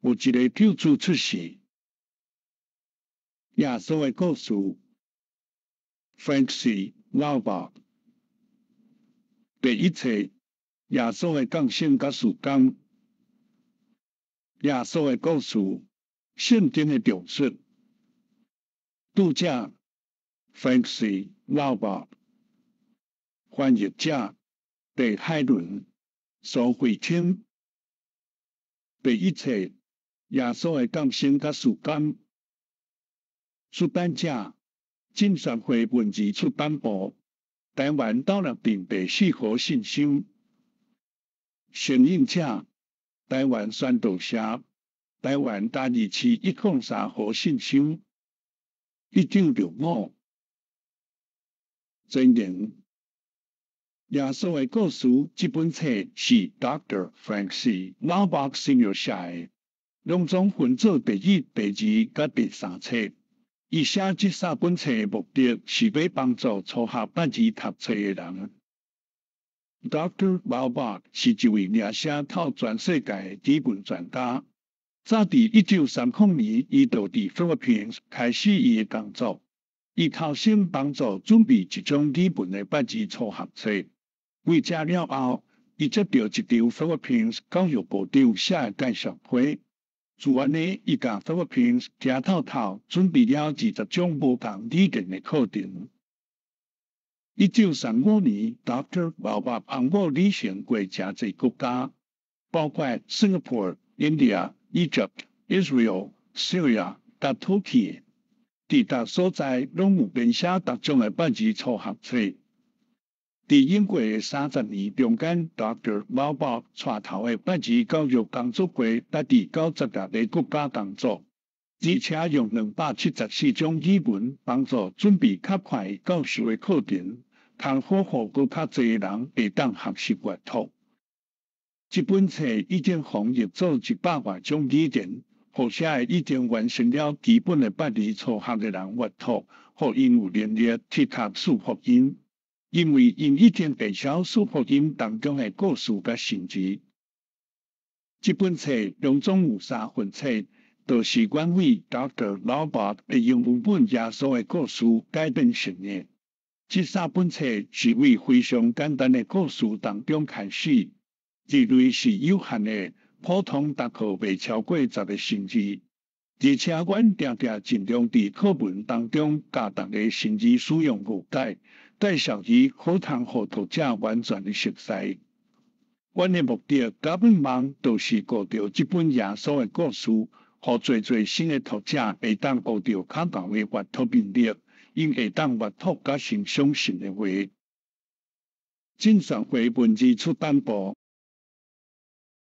有一个救主出世，耶稣的故事 ，Frank C. Laubach， 第一册耶稣的降生甲事工，耶稣的故事，圣经的重述，读者 Frank C. Laubach， 翻译者戴海伦、苏慧清，第一册耶稣的降生甲事工，出版者浸信会文字出版部，台湾斗六镇第4号信箱，承印者台湾宣道社，台湾嘉义市103号信箱，1965。真言，耶稣的故事这本册是 Dr. Frank C. Laubach Sr. 写的，拢总分做第1、第2甲第3册。伊写这3本册的目的是要帮助初学捌字读册的人。Dr. Laubach 是一位掠写透全世界的语文专家。早伫1930年，伊就伫 Philippines 开始伊的工作。伊头先帮助准备一种语文的捌字初学册，为这了后，伊接到一张 Philippines 教育部长写的介绍函。自安尼，伊甲 Philippines 听透透准备了20种不同语言的课程。1935年 ，Dr. Laubach 红某旅行过真侪国家，包括 Singapore、India、Egypt、Israel、甲 Turkey。伫达所在拢有编写各种的捌字初学册。伫英国的30年中间 ，Dr. Laubach 带头的捌字教育工作过达伫96个国家工作，而且用274种语文帮助准备较快教授的课程，通好互搁较侪人会当学习阅读。这本册已经翻译做100多种语言。或者已经完成了基本的捌字初学的人阅读，互因有能力去读四福音，因为因已经介绍四福音当中的故事甲神迹。这本册拢总有3份册，就是关于 Dr. Laubach 的用文本耶稣的故事改编成的。这3本册是为非常简单的故事当中开始，字类是有限的。普通读课未超过10个生字，而且阮定定尽量伫课文当中教大家生字使用误解，介绍伊好通互读者完全的熟悉。阮的目的甲本望就是顾到这本耶稣的故事，互最新的读者会当学到较高的阅读能力，因会当阅读甲欣赏神的话。浸信会文字出版部。